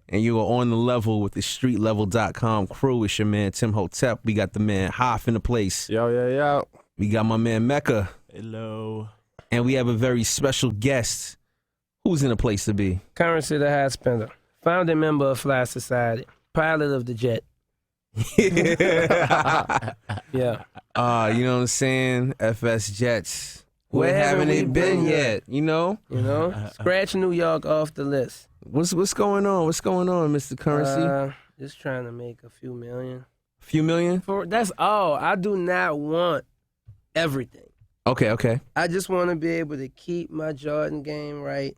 and you are on the level with the StreetLevel.com crew. It's your man Tim Hotep. We got the man Hoff in the place. Yo. We got my man Mecca. Hello. And we have a very special guest. Who's in the place to be? Curren the High Spender, founding member of Fly Society, pilot of the jet. Yeah. Yeah. You know what I'm saying? FS Jets. Where haven't they been yet? You know? Scratch New York off the list. What's going on? What's going on, Mr. Currency? Just trying to make a few million. Few million? That's all. I do not want everything. Okay. I just want to be able to keep my Jordan game right.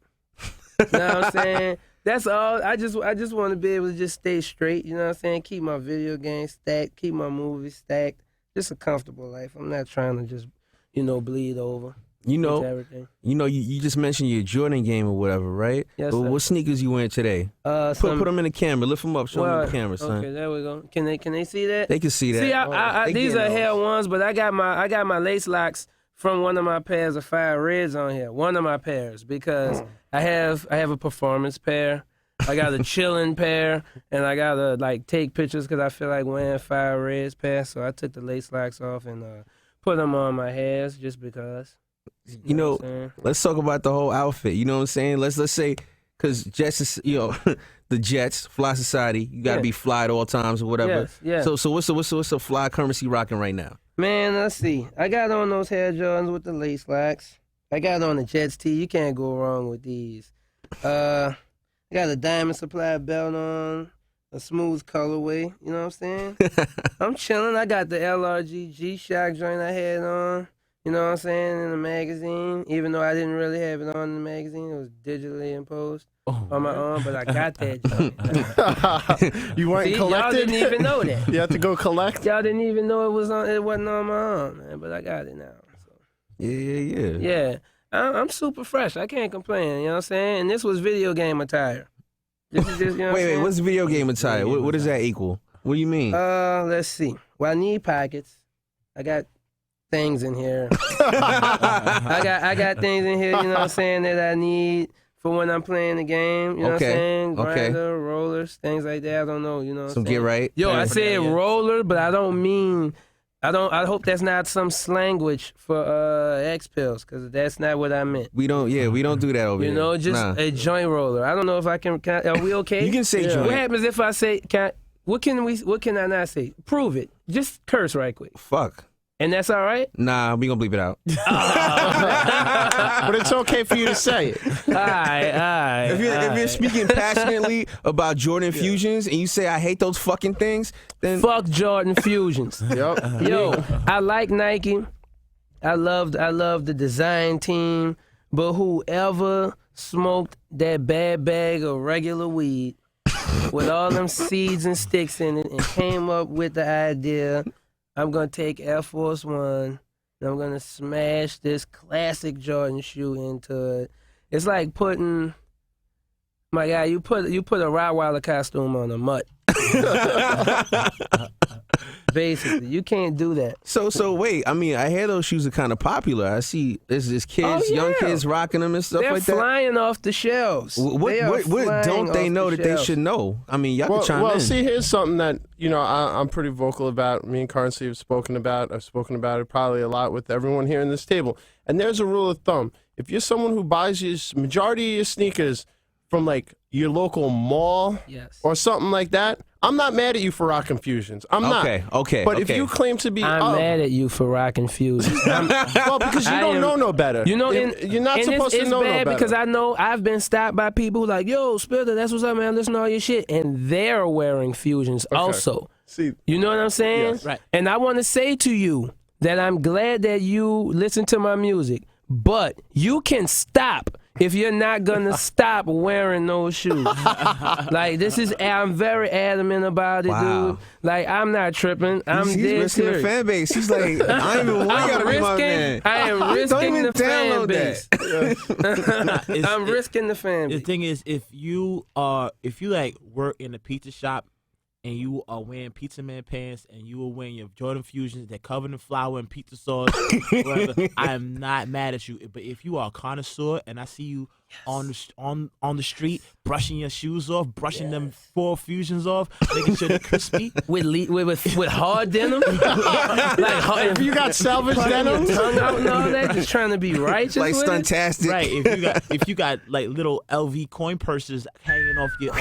You know what I'm saying? That's all. I just want to be able to just stay straight. You know what I'm saying? Keep my video game stacked. Keep my movies stacked. Just a comfortable life. I'm not trying to just, bleed over. Everything. You just mentioned your Jordan game or whatever, right? Yes, But sir. what sneakers you wearing today? Put them in the camera. Lift them up. Show them the camera, son. Okay, there we go. Can they see that? They can see that. See, these are hair ones, but I got my lace locks from one of my pairs of Fire Reds on here. One of my pairs, because I have a performance pair. I got a chilling pair, and I got to take pictures because I feel like wearing Fire Reds pair. So I took the lace locks off and put them on my hairs just because. Let's talk about the whole outfit. You know what I'm saying? Let's say, because Jets is, the Jets, Fly Society, you got to be fly at all times or whatever. Yes. So what's the fly currency rocking right now? Man, let's see. I got on those hair Jordans with the lace locks. I got on the Jets tee. You can't go wrong with these. I got a Diamond Supply belt on, a smooth colorway. You know what I'm saying? I'm chilling. I got the LRG G-Shock joint I had on. You know what I'm saying? In the magazine. Even though I didn't really have it on in the magazine. It was digitally imposed on my arm, but I got that joint. You weren't collected? Y'all didn't even know that. You had to go collect? Y'all didn't even know it wasn't on my arm, man. But I got it now. So. Yeah. Yeah. I'm super fresh. I can't complain. You know what I'm saying? And this was video game attire. This is just, Wait, what's video game attire? What does that equal? What do you mean? Let's see. Well, I need pockets. I got things in here. I got things in here, you know what I'm saying, that I need for when I'm playing the game. You know what I'm saying? Grinder, rollers, things like that. I don't know, you know what I'm saying? Get right. Yo, I said roller, but I don't mean... I hope that's not some slanguage for X pills, because that's not what I meant. We don't do that over here. Just a joint roller. I don't know if I can are we okay? You can say joint. What happens if I say what can I not say? Prove it. Just curse right quick. Fuck. And that's all right? Nah, we gonna bleep it out. But it's okay for you to say it. All right. If you're speaking passionately about Jordan Fusions and you say I hate those fucking things, then fuck Jordan Fusions. Yep. Yo, I like Nike. I love the design team, but whoever smoked that bad bag of regular weed with all them seeds and sticks in it and came up with the idea, I'm going to take Air Force One and I'm going to smash this classic Jordan shoe into it. It's like putting, my guy, you put a Rottweiler costume on a mutt. Basically, you can't do that. So wait, I mean, I hear those shoes are kind of popular. I see there's kids, young kids rocking them and stuff like that. They're flying off the shelves. What don't they know that they should know? I mean, y'all can chime in. Well, see, here's something that, I'm pretty vocal about. Me and Currency have spoken about. I've spoken about it probably a lot with everyone here in this table. And there's a rule of thumb. If you're someone who buys your majority of your sneakers from like your local mall or something like that, I'm not mad at you for rocking Fusions. I'm not. Okay. But if you claim to be, I'm mad at you for rocking Fusions. well, because you don't know no better. You're not supposed to know no better. Because I know I've been stopped by people who like, yo, Spilder, that's what's up, man. Listen to all your shit, and they're wearing Fusions also. See, you know what I'm saying? Yes. Right. And I want to say to you that I'm glad that you listen to my music, but you can stop if you're not gonna stop wearing those shoes. Like, I'm very adamant about it, dude. Like, I'm not tripping. He's risking the fan base. He's like, I ain't even want y'all to be my man. I am risking the fan base. That. I'm risking the fan base. The thing is, if you like work in a pizza shop and you are wearing Pizza Man pants and you are wearing your Jordan Fusions that covered in flour and pizza sauce, whatever, I am not mad at you. But if you are a connoisseur and I see you on the street, brushing your shoes off, brushing them 4 fusions off, making sure they're crispy. with hard denim, like hard, If you got salvage denim, tongue out and all that, just trying to be righteous. Like with it. stuntastic. Right. If you got like little LV coin purses hanging off your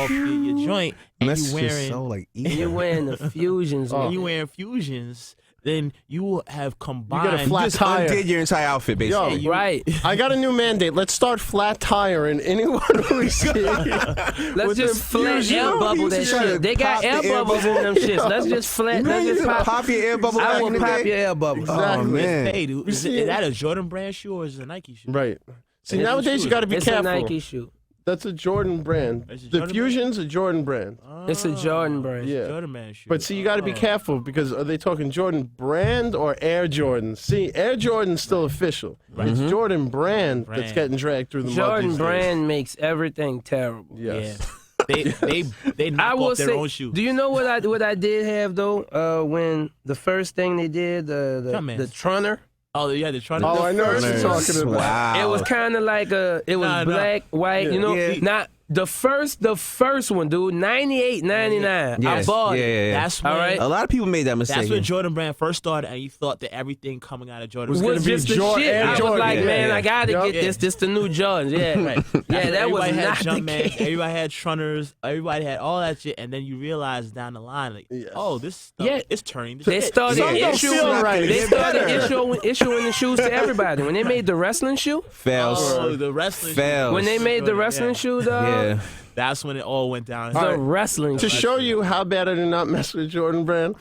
joint, and That's you wearing just so like And you're wearing the fusions. and man. you wearing fusions, then you have combined. You got a flat just tire. undid your entire outfit, basically. Yo, Right. I got a new mandate. Let's start flat tiring anyone we see. Let's With just the flat fusion. air bubble You that just try to shit. They got pop the air air bubbles in them shits. Let's just flat. Man, Let's you just just pop. pop your air bubble I back will in the pop day? your air bubble. Oh, man. Hey, dude, is that a Jordan brand shoe or is it a Nike shoe? Right. See, It's a nowadays shoe. you got to be It's careful. a Nike shoe. That's a Jordan brand. It's a The Jordan Fusion's a Jordan brand. It's a Jordan brand. Yeah. Jordan man shoe. But see, you got to be careful because are they talking Jordan brand or Air Jordan? See, Air Jordan's still official. It's Jordan brand that's Brand. getting dragged through the mud Jordan these days. brand makes everything terrible. Yes. Yeah. They knock I will off their say, own shoe. do you know what I did have though? When the first thing they did, the Jumpman's. Trunner, Oh yeah, they're trying to. Oh, I know what you're Runners. talking about. Wow. it was kind of like it was Nah, nah. black, white. Yeah. You know, Yeah. not the first one, dude. 98, 99. I Yes. bought Yeah, it. yeah, yeah. That's when, All right. A lot of people made that mistake. That's when Jordan Brand first started, and you thought that everything coming out of Jordan Was was gonna Was be just the Jordan- shit. Air I was Jordan. like, Yeah, man, yeah. I gotta Yup. get this. This the new Jordans. Yeah, Right. Yeah, that was everybody had not the Jumpman, case. everybody had Trunners, everybody had all that shit, and then you realize down the line, like, Yes. oh, this stuff Yeah. is turning the They shit. started Some don't issuing. feel right. They Get started better. issuing the shoes to everybody. When they made the wrestling shoe, Fails. Oh, the wrestling. Fails. when they made the Jordan, wrestling yeah. shoe, dog, Yeah. That's when it all went down. the wrestling To shoe. show you how bad I do not mess with Jordan brand,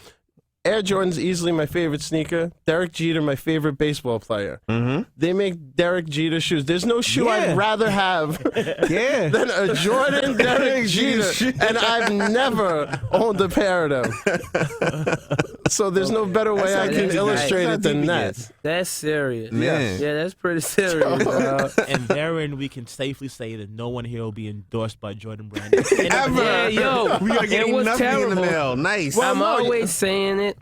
Air Jordan's easily my favorite sneaker. Derek Jeter, my favorite baseball player. Mm-hmm. They make Derek Jeter shoes. There's no shoe Yeah. I'd rather have Yeah. than a Jordan Derek Jeter, and I've never owned a pair of them. So there's no better way I not can deep, illustrate guys. it than It's not that. deep, it That's serious. Man. Yeah, that's pretty serious, dog. And therein, we can safely say that no one here will be endorsed by Jordan Brand. Ever. Yeah, yo, We are it getting was nothing in terrible. the mail. Nice. I'm no, always saying it,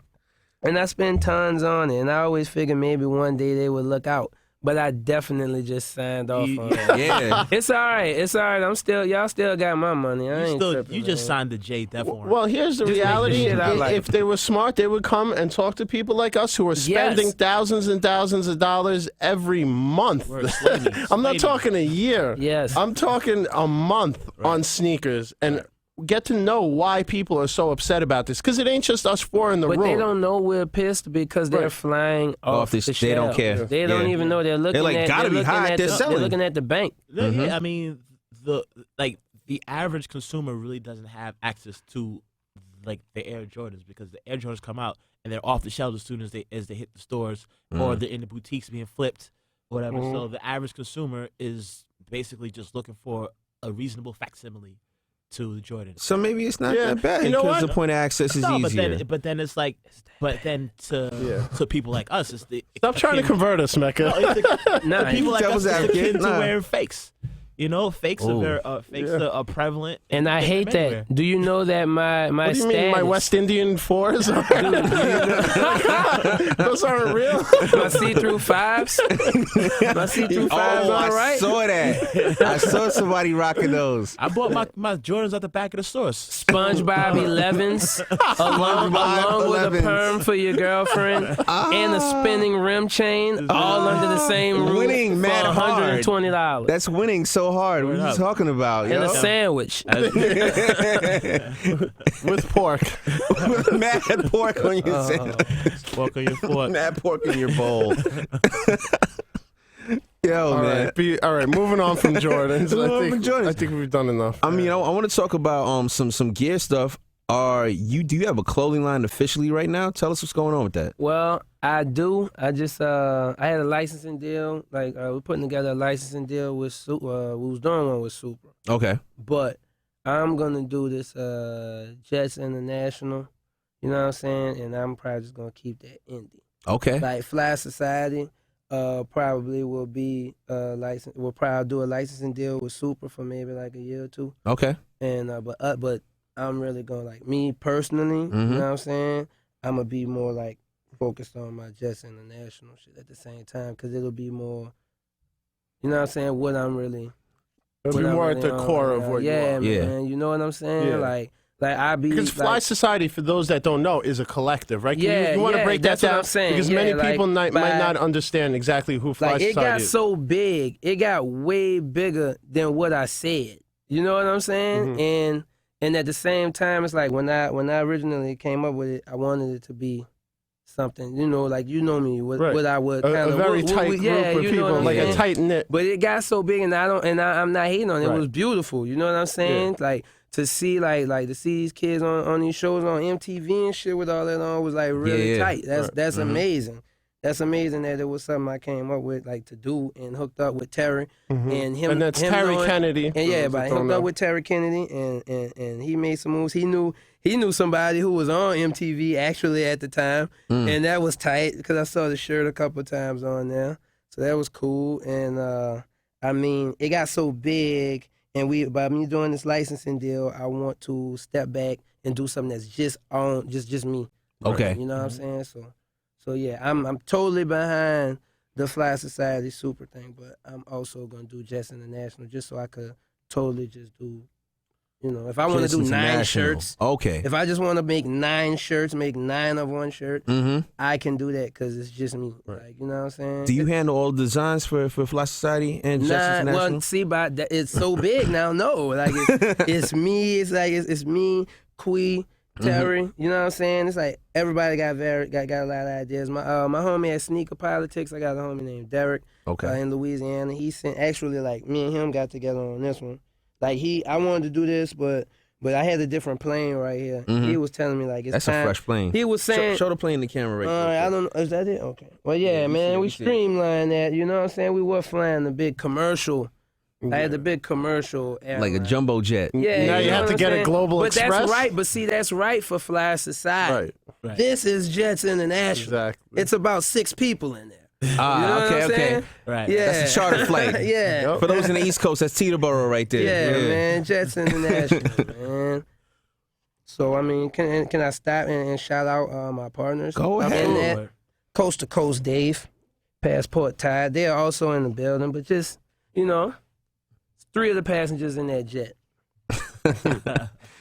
and I spend tons on it, and I always figure maybe one day they would look out. But I definitely just signed off on it. Yeah. It's all right. It's all right. Y'all still got my money. I ain't tripping, You just man. signed the J Def warrant. Well, here's the Just make the reality. shit I like. If they were smart, they would come and talk to people like us who are spending Yes. thousands and thousands of dollars every month. We're slaving. I'm not talking a year. Yes. I'm talking a month on sneakers and get to know why people are so upset about this. Because it ain't just us four in the But room. they don't know we're pissed because they're Right. flying off this- the they don't shelf. care. They don't Yeah. even know they're looking They're like, at. gotta be looking hot, at they're the, selling. They're looking at the bank. Yeah, I mean, the average consumer really doesn't have access to like the Air Jordans because the Air Jordans come out and they're off the shelves as soon as they hit the stores or they're in the boutiques being flipped, whatever. So the average consumer is basically just looking for a reasonable facsimile to the Jordan. So maybe it's not Yeah. that bad You know because what? the point of access is No, easier. but then it's like, to people like us, it's the Stop trying to convert us, Mecca. Nah, the people like us devil's is advocate. akin to Nah. wearing fakes. You know, fakes Ooh. are are prevalent, and I They hate come that. everywhere. Do you know that my What do you mean, my status- West Indian fours? Those aren't real. my see-through fives? My see-through fives, Oh, all I right? saw that. I saw somebody rocking those. I bought my Jordans at the back of the stores. SpongeBob 11s, along with a 11s. perm for your girlfriend, and a spinning rim chain, all under the same roof Winning for mad hard. $120. That's winning so hard. What are you up. talking about, And a yo? sandwich. With pork. Mad pork on your sandwich. Walk on your foot. Mad pork in your bowl. Yo, All man. right, all right, moving on from Jordans. Moving on from Jordans. I think we've done enough. I mean, I want to talk about some gear stuff. Do you have a clothing line officially right now? Tell us what's going on with that. Well, I do. I just I had a licensing deal. Like we're putting together a licensing deal with we was doing one with Super, Okay. but I'm gonna do this Jets International. You know what I'm saying? And I'm probably just gonna keep that indie. Okay. Like Fly Society, probably will be license. We'll probably do a licensing deal with Super for maybe like a year or two. Okay. And but I'm really gonna like me personally. You Mhm. know what I'm saying? I'm gonna be more like focused on my Jets International shit at the same time because it'll be more. You know what I'm saying? What I'm really It'll be more at the core of what you are. Man, you know what I'm saying? Yeah. Like I be because Fly Society, for those that don't know, is a collective, right? You want to break that that's what down I'm saying. because many people might not understand exactly who Fly Society is. It got so big, it got way bigger than what I said. You know what I'm saying? Mm-hmm. And at the same time, it's like when I originally came up with it, I wanted it to be something, like you know me, what I would kind of a very tight group of people, like a tight knit. But it got so big, and I'm not hating on it. It was beautiful. You know what I'm saying? Yeah. Like to see to see these kids on these shows on MTV and shit with all that on was like really tight. That's amazing. That's amazing that it was something I came up with to do and hooked up with Terry and him. And that's Terry Kennedy. And but I hooked up with Terry Kennedy and he made some moves. He knew somebody who was on MTV actually at the time, and that was tight because I saw the shirt a couple of times on there. So that was cool. And I mean, it got so big, and by me doing this licensing deal, I want to step back and do something that's just me. Okay. You know what I'm saying? So yeah, I'm totally behind the Fly Society Super thing, but I'm also gonna do Jets International just so I could totally just do. If I want to do 9 shirts, okay. If I just want to make 9 shirts, make 9 of one shirt, I can do that because it's just me. Right. You know what I'm saying? Do you handle all the designs for Fly Society and Jets International? Well, see, but it's so big now. No, it's me. It's me, Quee, Terry. You know what I'm saying? It's like everybody got a lot of ideas. My homie at Sneaker Politics, I got a homie named Derek. Okay. In Louisiana, he sent actually me and him got together on this one. I wanted to do this, but I had a different plane right here. He was telling me it's That's time. a fresh plane. He was saying, show the plane in the camera right there. I don't know. Is that it? Okay. Well, yeah, man, we streamlined that. You know what I'm saying? We were flying the big commercial. I had the big commercial airline. Like a jumbo jet. Yeah. Now you have to get a global express. That's right. But see, that's right for Fly Society. Right. This is Jets International. Exactly. It's about 6 people in there. Okay. Right. Yeah. That's a charter flight. Yeah. For those in the East Coast, that's Teterboro right there. Yeah, man. Jets International, man. So, I mean, can I stop and shout out my partners? Go ahead. In that, Coast to Coast Dave, Passport Tide. They are also in the building, but just, 3 of the passengers in that jet.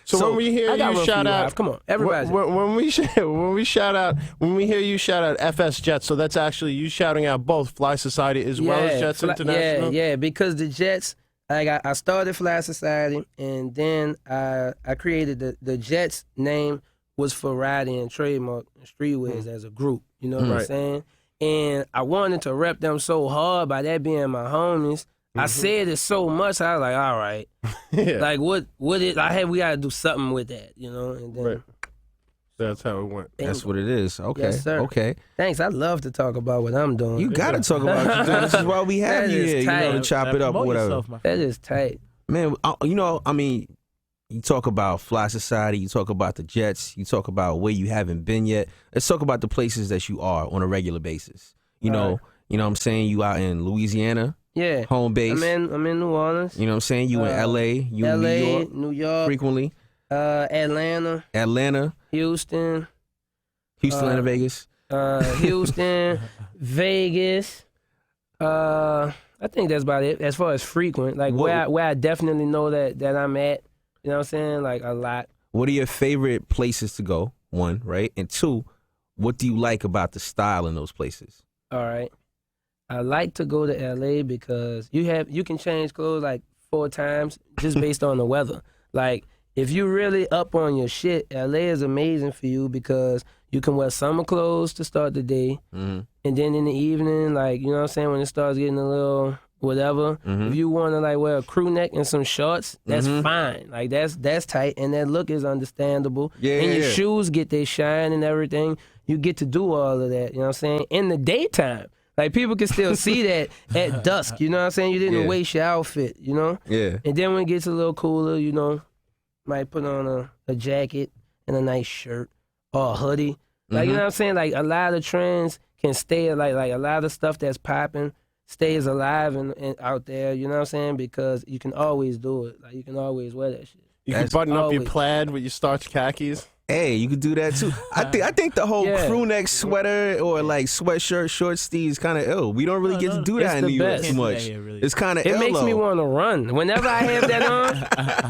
So when we hear you shout out, come on, everybody. When we hear you shout out FS Jets, so that's actually you shouting out both Fly Society as well as Jets International. Yeah, because the Jets, I started Fly Society, and then I created the Jets name was for riding and trademark and Streetways as a group. You know what I'm saying? And I wanted to rep them so hard by that being my homies. I said it so much, I was like, all right. We got to do something with that, And then, That's how it went. That's what it is. Okay. Yes, sir. Okay. Thanks. I love to talk about what I'm doing. You got to talk about what you're doing. This is why we have That you is here, tight. to chop it up or whatever. That is tight. Man, you talk about Fly Society, you talk about the Jets, you talk about where you haven't been yet. Let's talk about the places that you are on a regular basis. You know what I'm saying? You out in Louisiana. Yeah. Home base. I'm in New Orleans. You know what I'm saying? You in LA, you in New York frequently. Atlanta. Houston, Atlanta, Vegas. Houston, Vegas. I think that's about it as far as frequent. Where I definitely know that I'm at. You know what I'm saying? A lot. What are your favorite places to go? 1, right? And 2, what do you like about the style in those places? All right. I like to go to LA because you can change clothes 4 times just based on the weather. If you really up on your shit, LA is amazing for you because you can wear summer clothes to start the day, and then in the evening, you know what I'm saying, when it starts getting a little whatever, if you want to wear a crew neck and some shorts, that's fine. That's tight, and that look is understandable. And your shoes get their shine and everything. You get to do all of that. You know what I'm saying? In the daytime. People can still see that at dusk, you know what I'm saying? You didn't waste your outfit, Yeah. And then when it gets a little cooler, might put on a jacket and a nice shirt or a hoodie. You know what I'm saying? A lot of trends can stay, a lot of stuff that's popping stays alive and out there, you know what I'm saying? Because you can always do it. You can always wear that shit. You can button up your plaid with your starched khakis. Hey, you could do that too. I think the whole Yeah. crew neck sweater or like sweatshirt, short sleeves kind of ill. We don't really get to do It's that in the New York best. too Can't do that much. here, really. It's kind of It ill. makes me though. want to run. Whenever I have that on,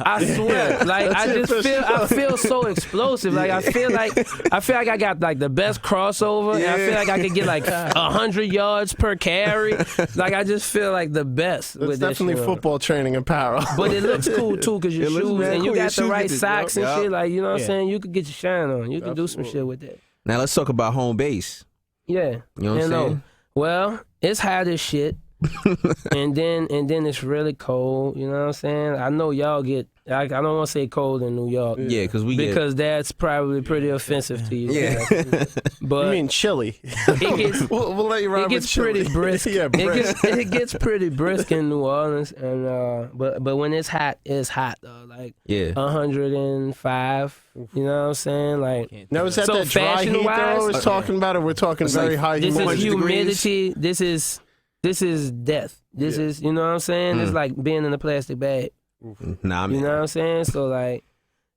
I swear, like I feel so explosive. Like I feel like I got like the best crossover, and I feel like I could get like 100 yards per carry. Like I just feel like the best It's with that definitely shit on. football training apparel. But it looks cool too, cause your It looks shoes mad and you cool. Your got the shoes right get the- socks and yup. shit. Like you know what I'm Yeah. saying. You could get your shine on. You could do some shit with that. Now let's talk about home base. Yeah. You know what I'm saying? Well, it's hot as shit. and then it's really cold. You know what I'm saying? I know y'all get. I don't want to say cold in New York. Yeah, because we Because that's probably pretty offensive to you. Yeah. But You mean chili? it gets we'll let you ride it with gets chili. pretty brisk. Yeah, brisk. It gets pretty brisk in New Orleans, and but when it's hot though. Like yeah. 105. You know what I'm saying? Like Can't Now do is that. that So that dry heat they're fashion-wise- always talking about, or we're talking It's very like- high this is 100 degrees? humidity. This is death. This is, you know what I'm saying? It's like being in a plastic bag. Nah, I mean, You know what I'm saying? So like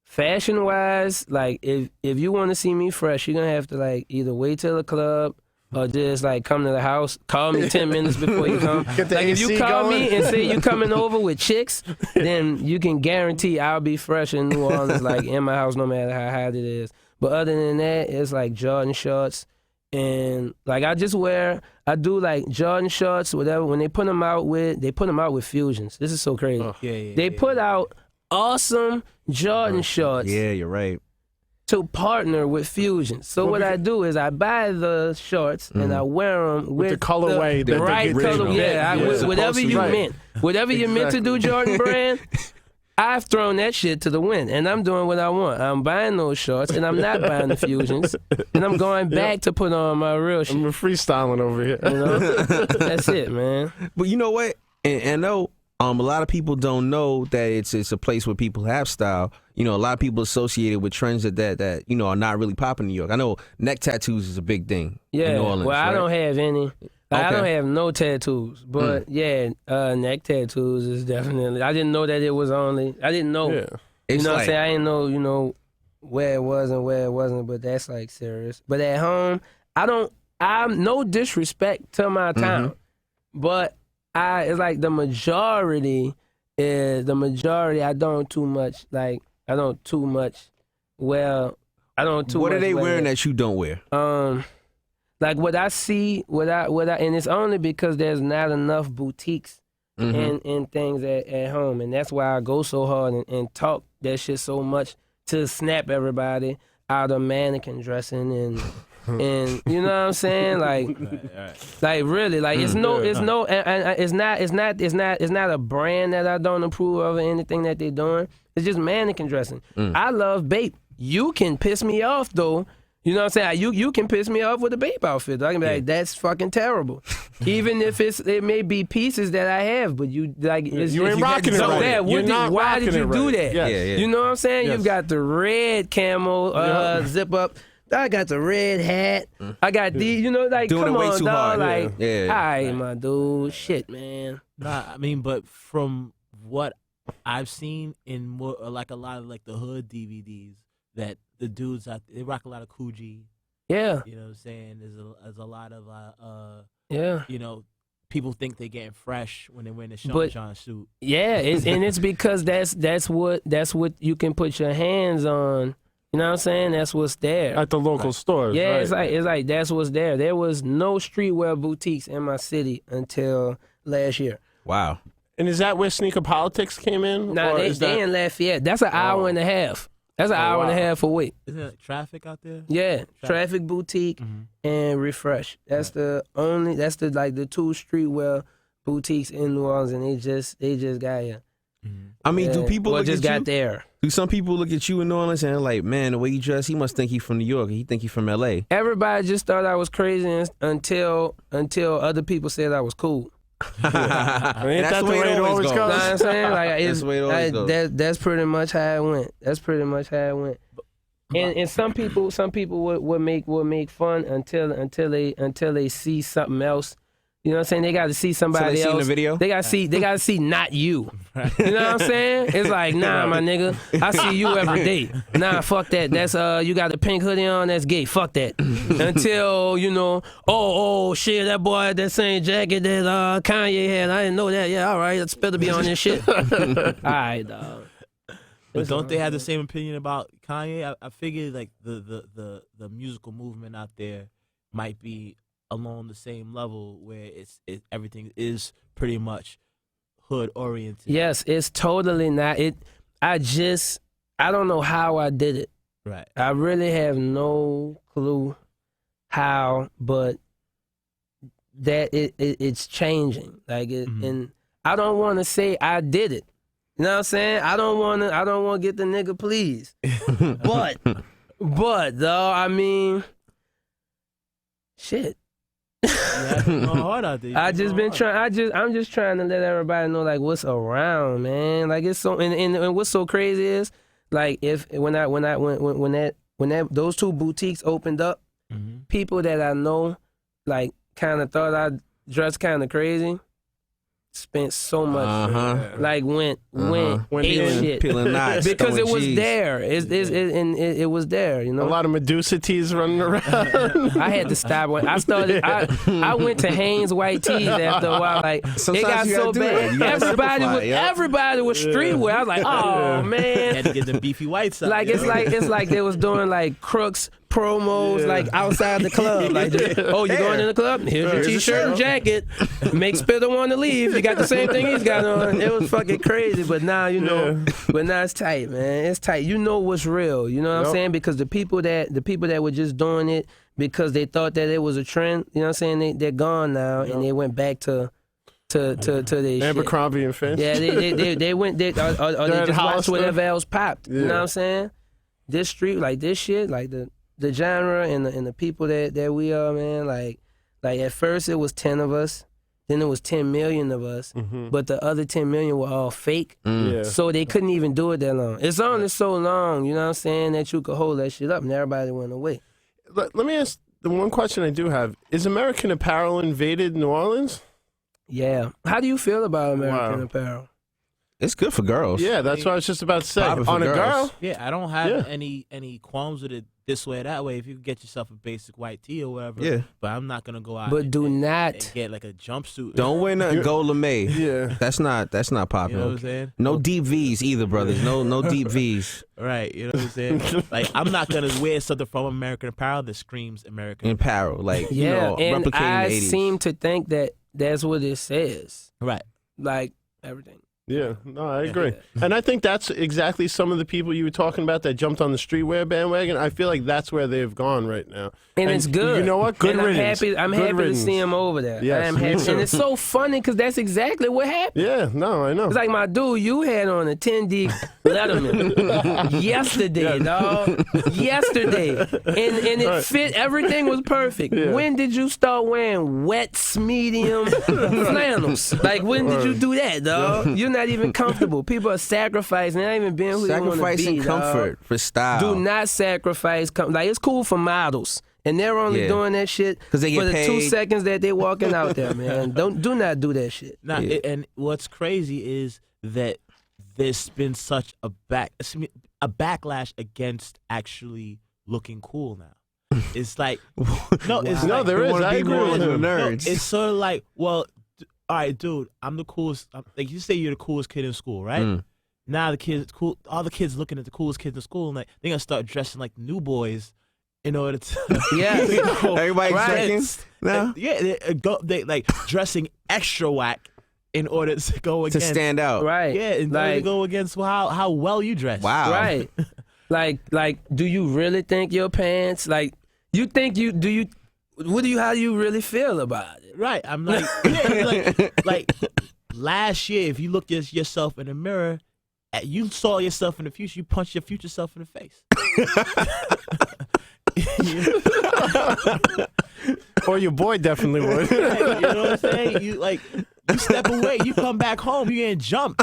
fashion wise, like if you want to see me fresh, you're gonna have to like either wait till the club or just like come to the house. Call me 10 minutes before you come. Get the Like if you AC call going. me and say you coming over with chicks, then you can guarantee I'll be fresh in New Orleans, like in my house, no matter how hot it is. But other than that, it's like Jordan shorts. And like I do like Jordan shorts, whatever. When they put them out with Fusions. This is so crazy. Yeah, They put out awesome Jordan shorts yeah, you're right. to partner with Fusions. So what I do is I buy the shorts and I wear them with the colorway the that they right get color. original. Yeah, Yeah. whatever Supposed to you be. meant, whatever you meant to do, Jordan Brand. I've thrown that shit to the wind, and I'm doing what I want. I'm buying those shorts, and I'm not buying the Fusions, and I'm going back to put on my real shit. I'm freestyling over here. You know? That's it, man. But you know what? And I know a lot of people don't know that it's a place where people have style. You know, a lot of people associate it with trends that you know are not really popping in New York. I know neck tattoos is a big thing in Yeah. New Orleans. Well, I right? don't have any. Like, I Okay. don't have no tattoos, but yeah, neck tattoos is definitely. I didn't know that it was only. I didn't know. Yeah. You It's know what I'm like, saying? I didn't know, where it was and where it wasn't, but that's like serious. But at home, I'm no disrespect to my town, but it's like the majority I don't too much, what are they wearing that you don't wear? Like what I see, and it's only because there's not enough boutiques and things at home, and that's why I go so hard and talk that shit so much to snap everybody out of mannequin dressing and you know what I'm saying, like really, like it's not a brand that I don't approve of or anything that they're doing. It's just mannequin dressing. I love Bape. You can piss me off though. You know what I'm saying? You can piss me off with a Bape outfit. I can be like, that's fucking terrible. Even if it may be pieces that I have, but you like You ain't rocking it right. Why did you do that? Yes. Yeah. You know what I'm saying? Yes. You've got the red camel zip up. I got the red hat. I got the, like, Doing come it way on, too dog. hard. Like, Yeah. all right, my dude. Shit, man. Nah, I mean, but from what I've seen in more like a lot of like the hood DVDs, that the dudes they rock a lot of Coogee. Yeah, You know what I'm saying? There's a lot of yeah. people think they're getting fresh when they're wearing a Sean But- John suit. Yeah, it's because that's what you can put your hands on. You know what I'm saying? That's what's there. At the local stores. Yeah, right. it's like that's what's there. There was no streetwear boutiques in my city until last year. Wow. And is that where Sneaker Politics came in? Nah, or they is that... in Lafayette. That's an hour and a half. That's an hour and a wow. half away. Isn't there like traffic out there? Yeah, Traffic Boutique and Refresh. That's the two streetwear boutiques in New Orleans, and they just got here. I mean, do people look just at got you? there? Do some people look at you in New Orleans and they're like, man, the way you dress, he must think he's from New York. He think he's from L.A. Everybody just thought I was crazy until other people said I was cool. Ain't that the way it always goes? You know what I'm saying? Like, That's the way it always goes. That's pretty much how it went. And some people would make fun until they see something else You know what I'm saying? They got to see somebody seen else. the video? They got to see not you. You know what I'm saying? It's like, nah, my nigga, I see you every day. Nah, fuck that. That's you got the pink hoodie on. That's gay. Fuck that. Until oh shit, that boy had that same jacket that Kanye had. I didn't know that. Yeah, all right, it's better be on this shit. All right, dog. But don't they have the same opinion about Kanye? I figured like the musical movement out there might be along the same level where everything is pretty much hood oriented. Yes, it's totally not. I don't know how I did it. Right. I really have no clue how, but that it's changing. Like and I don't want to say I did it. You know what I'm saying? I don't want to get the nigga pleased. but though, I mean, shit. Hard out there. I'm just trying to let everybody know like what's around, man. Like it's so and what's so crazy is like when those two boutiques opened up, people that I know like kind of thought I dressed kind of crazy. Spent so much, like went ate shit peeling knots, because it was cheese. there. It was there, you know. A lot of Medusa tees running around. I had to stop. When I started, I went to Hanes white tees after a while. Like Sometimes it got you so gotta do it. bad. You gotta simplify it, yeah. Everybody was streetwear. I was like, oh man. Had to get the beefy whites out. Like it's like they was doing like crooks promos like outside the club. Like, you going in the club? Here's your t-shirt and jacket. Make Spitter want to leave. You got the same thing he's got on. It was fucking crazy, but now you know. But now it's tight, man. It's tight. You know what's real. You know what I'm saying? Because the people that were just doing it because they thought that it was a trend. You know what I'm saying? They're gone now, and they went back to their Abercrombie and Fitch. Yeah, they went. They just watched whatever else popped. You know what I'm saying? This street, like this shit, like the genre and the people that we are, man, like at first it was 10 of us, then it was 10 million of us, but the other 10 million were all fake, so they couldn't even do it that long. It's only so long, you know what I'm saying, that you could hold that shit up and everybody went away. Let me ask the one question I do have. Is American Apparel invaded New Orleans? Yeah. How do you feel about American Apparel? It's good for girls. Yeah, that's what I was just about to say. Poppin' for On a girls. girl? Yeah, I don't have any qualms with it this way or that way. If you can get yourself a basic white tee or whatever. Yeah. But I'm not gonna go out. But do not and get like a jumpsuit. Don't wear nothing gold lame. Yeah. That's not You popular. know what I'm saying? No deep V's either, brothers. No deep V's. Right. You know what I'm saying? Like I'm not gonna wear something from American Apparel that screams American. In apparel, like you yeah, know, and replicating I the 80s. seem to think that that's what it says. Right. Like everything. Yeah, no, I agree. And I think that's exactly some of the people you were talking about that jumped on the streetwear bandwagon. I feel like that's where they've gone right now. And it's good. You know what? Good and riddance. I'm Good happy riddance. to see him over there. Yes, I am me happy. too. And it's so funny because that's exactly what happened. Yeah, no, I know. It's like my dude, you had on a 10D Letterman yesterday, dog. Yesterday. And it fit, everything was perfect. Yeah. When did you start wearing wets, medium flannels? Like, when did you do that, dog? You're not even comfortable. People are sacrificing. They're not even being who they want to Sacrificing be, comfort dog. for style. Do not sacrifice. Like, it's cool for models. And they're only doing that shit 'Cause they get for the 2 paid. seconds that they walking out there, man. Do not do that shit. Now, and what's crazy is that there's been such a backlash against actually looking cool now. It's like no, it's No, like, there is. wanna I be agree more with than you. the nerds. it's sort of like, well, all right, dude, I'm the coolest. Like you say, you're the coolest kid in school, right? Now the kids, all the kids looking at the coolest kids in school, and like they're gonna start dressing like new boys in order to, Yeah. you know, Everybody right? drinking now? They like dressing extra whack in order to go To against stand out. Right. Yeah, in order to go against how well you dress. Wow. Right. like, do you really think your pants, like, how do you really feel about it? Right. I'm like, yeah, like last year, if you look at yourself in the mirror, you saw yourself in the future, you punched your future self in the face. Or your boy definitely would. You know what I'm saying? You step away, you come back home, you getting jumped.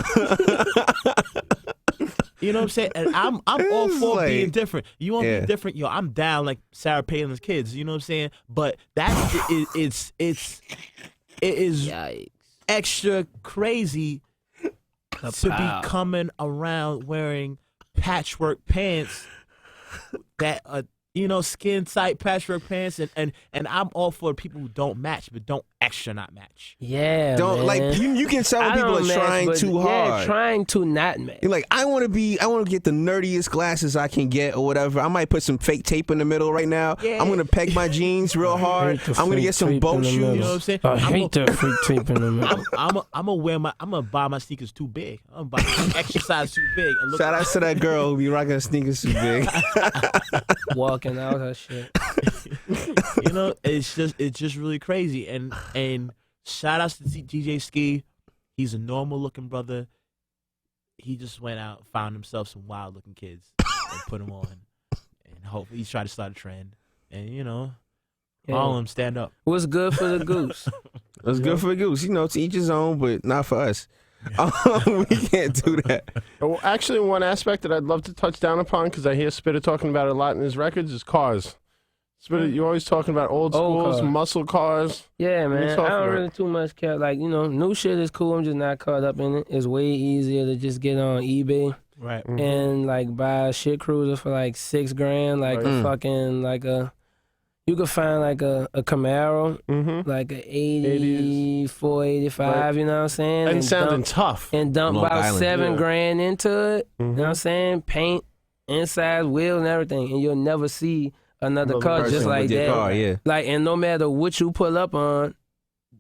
You know what I'm saying? And I'm all for like- being different. You want to Yeah. be different? Yo, I'm down like Sarah Palin's kids. You know what I'm saying? But that it's it is Yikes. extra crazy to be coming around wearing patchwork pants that are, skin tight patchwork pants, and I'm all for people who don't match, but don't extra not match. Yeah, Don't man. like you can tell when people are trying too hard. Trying to not match. You're like, I want to get the nerdiest glasses I can get or whatever. I might put some fake tape in the middle right now. Yeah. I'm gonna peg my jeans real hard. I'm gonna get some boat shoes. You know what I'm saying? I hate that freak tape in the middle. I'm gonna buy my sneakers too big. I'm gonna buy extra size too big. And look Shout out to that girl who be rocking her sneakers too big. Walking out her shit. It's just really crazy. And shout outs to DJ Ski. He's a normal looking brother. He just went out, found himself some wild looking kids, and put them on. And hopefully he's trying to start a trend. And all of them stand up. What's good for the goose? It's good for the goose. To each his own, but not for us. We can't do that. Well, actually, one aspect that I'd love to touch down upon, because I hear Spitter talking about it a lot in his records, is cars. Spitter, you're always talking about old schools, muscle cars. Yeah, man. I talking don't about? really too much care. Like, new shit is cool. I'm just not caught up in it. It's way easier to just get on eBay Right. and like buy a shit cruiser for like $6,000, like a fucking you could find like a Camaro, like a 84, 85, Right. you know what I'm saying? And sounding tough. And dump Long about Island. $7,000 into it. You know what I'm saying? Paint, inside, wheel, and everything, and you'll never see another Another car person just like with your that. car, yeah. Like, and no matter what you pull up on,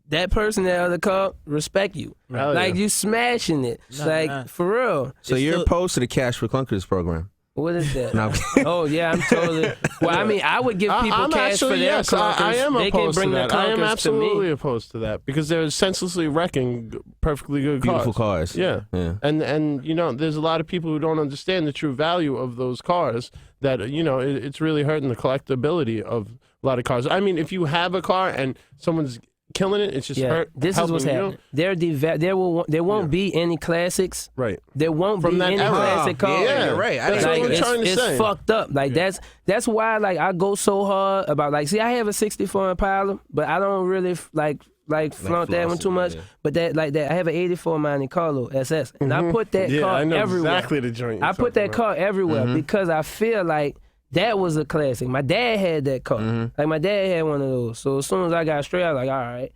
that person in that other car respect you. Hell Like yeah. you smashing it. Nah. For real. So you're opposed to the Cash for Clunkers program? What is that? No. Oh yeah, I'm totally. Well, I mean, I would give people I'm cash actually, for their yes, clunkers. I am they can opposed bring to their that. I am clunkers to absolutely me. opposed to that because they're senselessly wrecking perfectly good Beautiful cars. Yeah. And there's a lot of people who don't understand the true value of those cars. That it's really hurting the collectability of a lot of cars. I mean, if you have a car and someone's killing it, it's just hurt. This is what's happening. There won't be any classics. Right. There won't From be that any era. classic cars. Yeah, you're right. That's what I'm trying to say. It's fucked up. Like that's why that's why I go so hard about I have a '64 Impala, but I don't really flaunt that one too much. Yeah. But I have an '84 Monte Carlo SS, and I put that Yeah, car I know everywhere. exactly the joint. I put that car everywhere because I feel like that was a classic. My dad had that car. Like my dad had one of those. So as soon as I got straight, I was like, all right.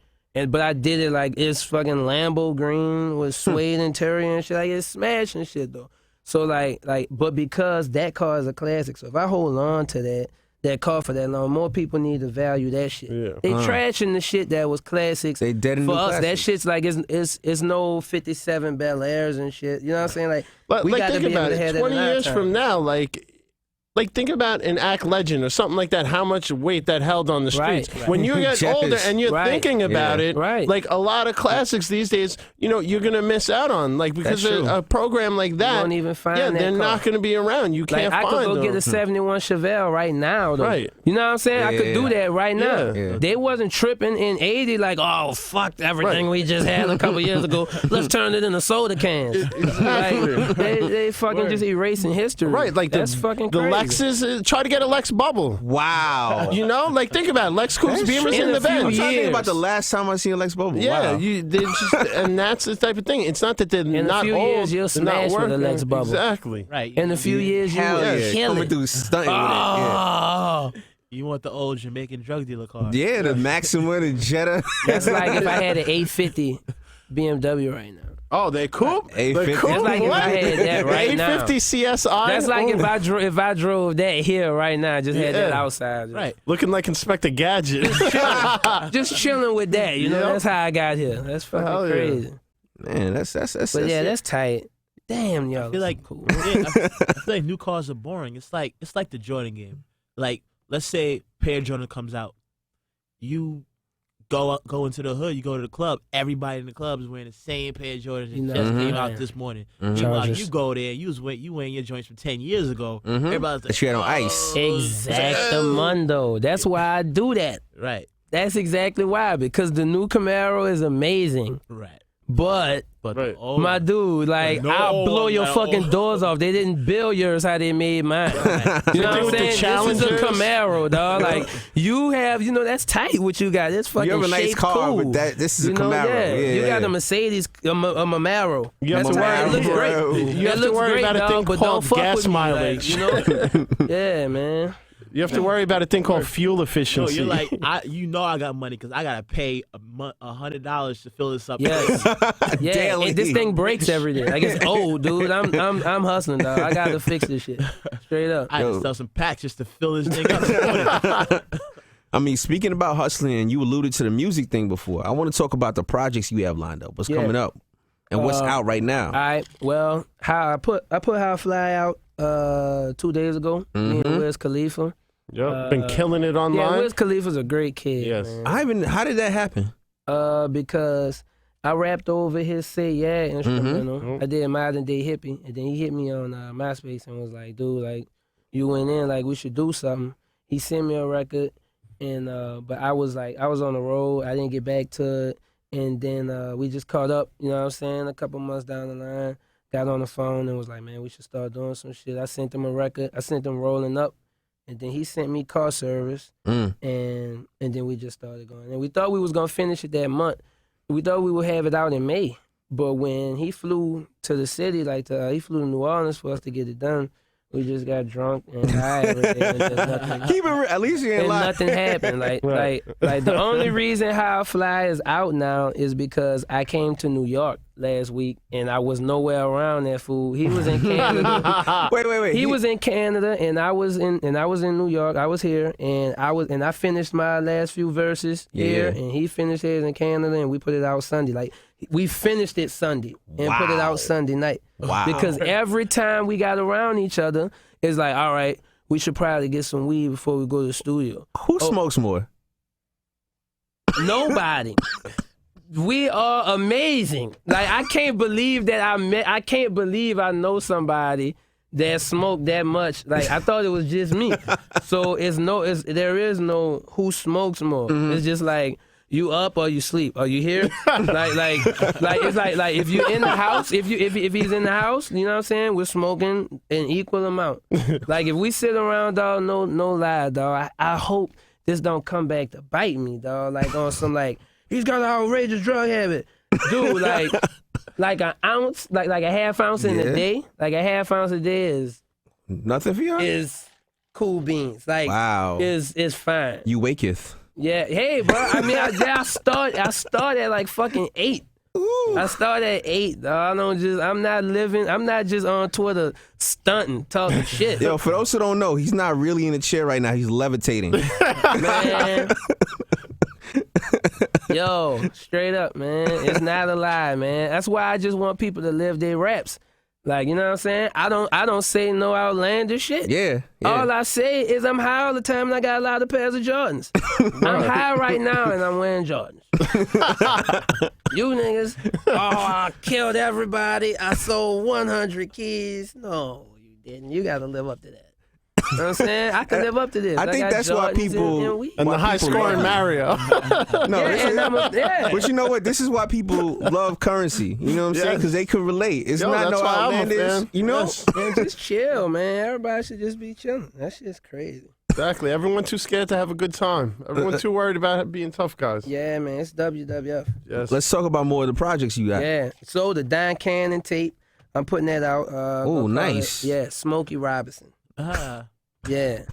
But I did it like it's fucking Lambo green with suede interior and shit. Like it's smashing shit though. So but because that car is a classic, so if I hold on to that car for that long, more people need to value that shit. Yeah. They trashing the shit that was classics. They dead in for new us. That classics. shit's like it's no 57 Bel Airs and shit. You know what I'm saying? Like But we got to think be able about to it. have that 20 in our years time. from now, like think about an Act Legend or something like that. How much weight that held on the streets. Right. When you get Jeff older is- and you're Right. thinking about Yeah. it, Right. like a lot of classics these days, you're gonna miss out on because That's true. a program like that. won't even find yeah, that they're car. not gonna be around. You Like can't I find could go them. get a '71 Chevelle right now, though. Right. You know what I'm saying? I could do Yeah. that right now. Yeah. They wasn't tripping in '80 like, oh fuck everything Right. we just had a couple years ago. Let's turn it into soda cans. Exactly. Like, they fucking Right. just erasing history. Right, like that's the fucking the crazy. Lexus. Try to get a Lex Bubble. Wow. Think about it. Lex Coupes, That's Beamers true. in the In a few I'm Benz. trying to think years. about the last time I seen a Lex Bubble. Yeah, Wow. they just, and that's the type of thing. It's not that they're In a not few old. years, you'll they're not smash with a working. Lex Bubble. Exactly. Right. In a few years, you Hell will yeah. kill Coming it. through stunting with it. Oh, You want the old Jamaican drug dealer car. Yeah, the Maxima, the Jetta. that's like if I had an 850 BMW right now. Oh, they coupe. A50. The coupe. That's like if I had that right now. 850 CSI. That's like Oh. if I drove that here right now, just had that Yeah. outside. Right. Looking like Inspector Gadget. Just chilling with that, you know. Yep. That's how I got here. That's fucking Hell yeah. crazy. Man, that's But yeah, that's tight. Damn, y'all. I feel like cool. yeah, I feel like new cars are boring. It's like the Jordan game. Like let's say pair of Jordan comes out, you go into the hood, you go to the club. Everybody in the club is wearing the same pair of Jordans that You know, just came mhm. out this morning. Meanwhile, Chargers. you go there, you wearing your joints from 10 years ago. Everybody's like, That you had on ice. Exactamundo. That's why I do that. Right, That's exactly why. Because the new Camaro is amazing, right. but But Right. My dude, like, No, I'll blow your no. fucking doors off. They didn't build yours how they made mine. You know what with I'm the saying? This is a Challengers? Camaro, dog. Like, you have, that's tight what you got. It's fucking You have a nice shaped car, cool. but this is a You know, Camaro. yeah. Yeah, You got yeah. a Mercedes, a Camaro. You have That's to why worry- it looks bro. great. You have It to looks worry great, about a dog, thing but called don't fuck gas with me, like, mileage. Yeah, man. You have to worry about a thing called fuel No, efficiency. you're like, I got money because I gotta pay $100 to fill this up. Yes. Yeah, Daily. and this thing breaks every day. Like, it's old, dude. I'm hustling, dog. I gotta fix this shit. Straight up. I had to sell some packs just to fill this thing up. I mean, speaking about hustling, you alluded to the music thing before. I want to talk about the projects you have lined up. What's Yeah. coming up, and what's out right now. All right. Well, how I put How I Fly out 2 days ago. Me and Wiz Khalifa. Yep. Been killing it Yeah, online. Wiz Khalifa's a great kid. Yes. Man. How did that happen? Because I rapped over his Say Yeah instrumental. Mhm. I did Modern Day Hippie, and then he hit me on MySpace and was like, "Dude, like, you went in, like, we should do something." He sent me a record, and but I was on the road. I didn't get back to it, and then we just caught up. You know what I'm saying? A couple months down the line, got on the phone and was like, "Man, we should start doing some shit." I sent him a record. I sent him Rolling Up. And then he sent me Car Service, and then we just started going. And we thought we was gonna finish it that month. We thought we would have it out in May. But when he flew to the city, he flew to New Orleans for us to get it done. We just got drunk and high every day, and just nothing. Keep it real. At least you ain't And lying. nothing happened. Like Right. the only reason How I Fly is out now is because I came to New York last week and I was nowhere around that fool. He was in Canada. Wait. He was in Canada and I was in New York. I was here and I finished my last few verses here Yeah. and he finished his in Canada and we put it out Sunday. Like we finished it Sunday and put it Wow. out Sunday night. Wow. Because every time we got around each other, it's like, all right, we should probably get some weed before we go to the studio. Who smokes more? Nobody. We are amazing. Like I can't believe that I can't believe I know somebody that smoked that much. Like I thought it was just me. So there is no who smokes more. It's just like you up or you sleep. Are you here? like it's like if you're in the house, if he's in the house, you know what I'm saying? We're smoking an equal amount. Like if we sit around, dog, no lie, dog. I hope this don't come back to bite me, dog. Like on some like he's got an outrageous drug habit, dude. Like an ounce, like a half ounce in a day. Like a half ounce a day Nothing for you? is cool beans. Like Wow. is fine. You waketh. Yeah, hey, bro. I mean, I start at like fucking 8. I start at 8. Dog. I'm not just on Twitter stunting, talking shit. Yo, for those who don't know, he's not really in a chair right now. He's levitating. Man. Yo, straight up, man. It's not a lie, man. That's why I just want people to live their raps. Like, you know what I'm saying? I don't say no outlandish shit. Yeah. All I say is I'm high all the time and I got a lot of pairs of Jordans. I'm high right now and I'm wearing Jordans. You niggas, I killed everybody. I sold 100 keys. No, you didn't. You got to live up to that. You know what I'm saying? I can live up to this. I think got that's why Jordans people- and weed. And the high scoring Mario. No, this is- Yeah. but you know what? This is why people love Currency. You know what I'm saying? Yes. Because they can relate. It's Yo, not that's no why I'm a outlandish. fan. You know? Yes. Man, just chill, man. Everybody should just be chilling. That shit's crazy. Exactly. Everyone too scared to have a good time. Everyone too worried about being tough guys. Yeah, man. It's WWF. Yes. Let's talk about more of the projects you got. Yeah. So the Don Cannon tape, I'm putting that out. Oh, gonna call nice. it, yeah, Smokey Robinson. Ah. Yeah.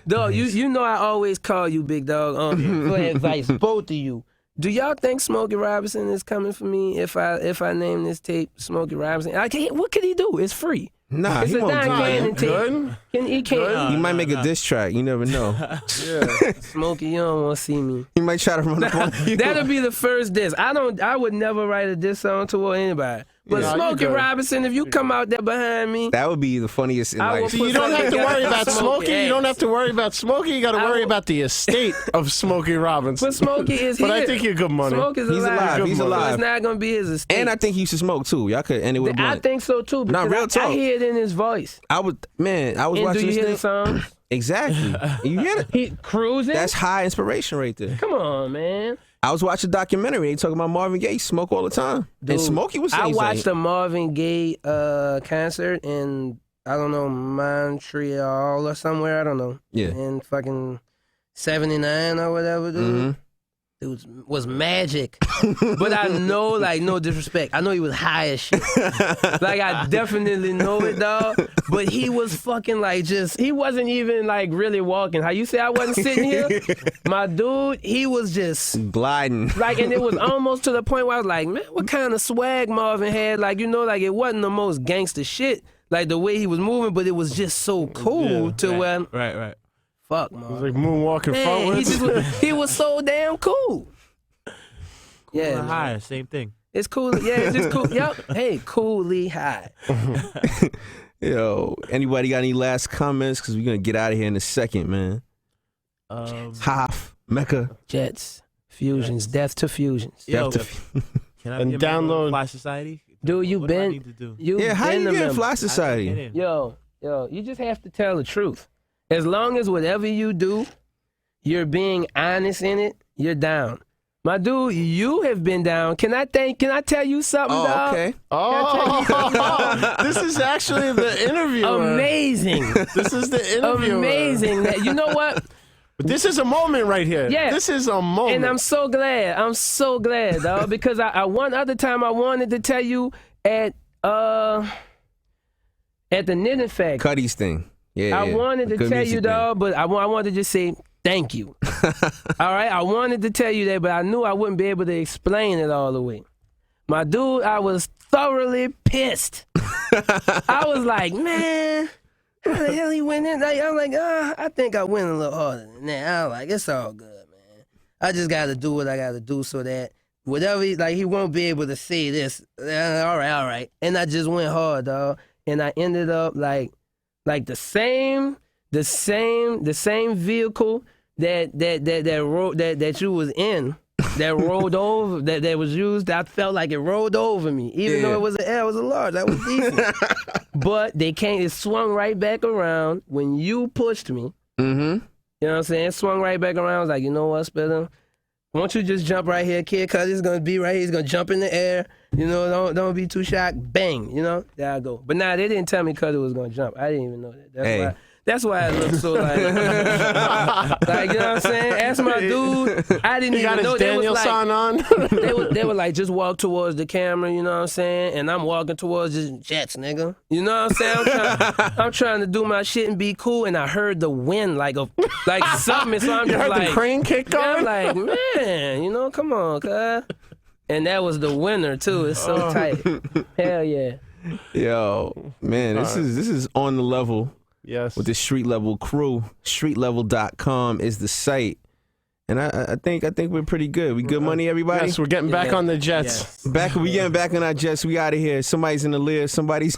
Dog, you know I always call you big dog for advice, both of you. Do y'all think Smokey Robinson is coming for me if I name this tape Smokey Robinson? What could he do? It's free. Nah, It's he a won't Don do Cannon that. tape. He can't. He might make a diss track. You never know. Yeah. Smokey, you don't want to see me. He might try to run up on you. That'll be the first diss. I would never write a diss song toward anybody. But Yeah. Smokey You good. Robinson, if you come out there behind me, That would be the funniest in I will life. See, you don't have to worry about Smokey. You don't have to worry about Smokey. You got to I worry will- about the estate of Smokey Robinson. but Smokey is here. But I think you're good money. Smokey's He's alive. He's So alive. it's not gonna be his estate. And I think he used to smoke too. Y'all could end it with a I blunt. think so too. Nah, Because real I talk. hear it in his voice. I was And do watching you this hear thing. the songs? Exactly. You hear it? He cruising. That's high inspiration right there. Come on, man. I was watching a documentary. They talking about Marvin Gaye smoke all the time. Dude, and Smokey was saying I watched a Marvin Gaye concert in, I don't know, Montreal or somewhere. I don't know. Yeah. In fucking 79 or whatever, dude. Mm-hmm. It was magic. But I know, like, no disrespect, I know he was high as shit. Like, I definitely know it, dog. But he was fucking, like, he wasn't even, like, really walking. How you say I wasn't sitting here? My dude, he was just gliding. like, and it was almost to the point where I was like, man, what kind of swag Marvin had? Like, you know, like, it wasn't the most gangster shit, like, the way he was moving, but it was just so cool where... Right. Fuck, It man. was like moonwalking Man, frontwards. he was so damn cool. Yeah, man. High, same thing. It's cool. Yeah, it's just cool. Yep. Hey, coolly high. Yo, anybody got any last comments? Because we're going to get out of here in a second, man. Hoff, Mecca. Jets, fusions, death to fusions. Yo, Death can I And be a member of download- Fly Society? Dude, you What do I been... need to do? Yeah, how been you a get in member. Fly Get Society? in. Yo, you just have to tell the truth. As long as whatever you do, you're being honest in it, you're down. My dude, you have been down. Can I tell you something, Oh, dog? okay. Oh, this is actually the interviewer. Amazing. This is the interviewer. Amazing. You know what? But this is a moment right here. Yeah. This is a moment. And I'm so glad, dog, because I one other time I wanted to tell you at the Knitting Factory. Cuddy's thing. Yeah, I wanted The to good tell music you, thing. dog, but I wanted to just say thank you. All right? I wanted to tell you that, but I knew I wouldn't be able to explain it all the way. My dude, I was thoroughly pissed. I was like, man, how the hell he went in? Like, I'm like, I think I went a little harder than that. I was like, it's all good, man. I just got to do what I got to do so that whatever, he won't be able to say this. All right. And I just went hard, dog. And I ended up like the same vehicle that you was in, that rolled over, that was used. I felt like it rolled over me, even though it was a large. That was decent. But it swung right back around when you pushed me. Mm-hmm. You know what I'm saying? It swung right back around. I was like, you know what, Spitter? Why don't you just jump right here, kid? Cause he's gonna be right here. He's gonna jump in the air. You know, don't be too shocked. Bang. You know, there I go. But nah, they didn't tell me Cuddy was gonna jump. I didn't even know that. That's why it looked so like, you know what I'm saying? Ask my dude. I didn't He got even know. his They was Daniel like, sign on. they were like, just walk towards the camera, you know what I'm saying? And I'm walking towards the Jets, nigga. You know what I'm saying? I'm trying to do my shit and be cool, and I heard the wind like something, so I'm You just heard like, the crane kick yeah, going? I'm like, man, you know, come on, cuz. And that was the winner too. It's so tight. Hell yeah. Yo, man, this is on the level. Yes. With the Street Level crew. StreetLevel.com is the site. And I think we're pretty good. We good money, everybody? Yes, we're getting back on the Jets. We getting back on our jets. We out of here. Somebody's in the Lear. Somebody's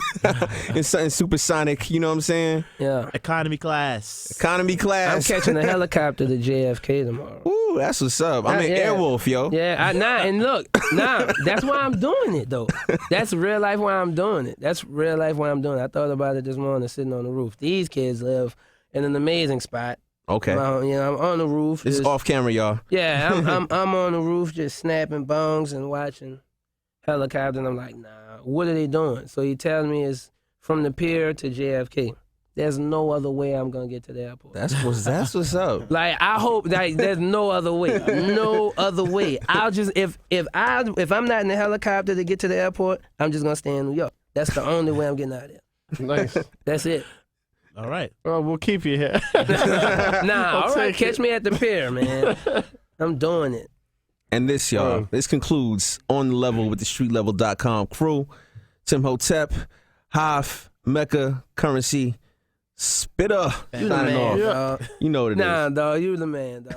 in something supersonic. You know what I'm saying? Yeah. Economy class. Economy I'm class. catching a helicopter to JFK tomorrow. Ooh, that's what's up. I'm an Yeah. Airwolf, yo. Yeah, and look, that's why I'm doing it though. That's real life why I'm doing it. I thought about it this morning sitting on the roof. These kids live in an amazing spot. Okay. You know, I'm on the roof. This is just- off camera, y'all. Yeah, I'm on the roof just snapping bongs and watching helicopter, and I'm like, nah, what are they doing? So he tells me it's from the pier to JFK. There's no other way I'm gonna get to the airport. That's what's up. Like, I hope that there's no other way. No other way. I'll just if I'm not in the helicopter to get to the airport, I'm just gonna stay in New York. That's the only way I'm getting out of there. Nice. That's it. All right. Well, we'll keep you here. Nah, all right, take catch me at the pier, man. I'm doing it. And this, y'all, this concludes On the Level with the StreetLevel.com crew. Tim Hotep, Hoff, Mecca, Currency, Spitter. You the Signing man, off. dog. You know what it is. Nah, dog, you the man, dog.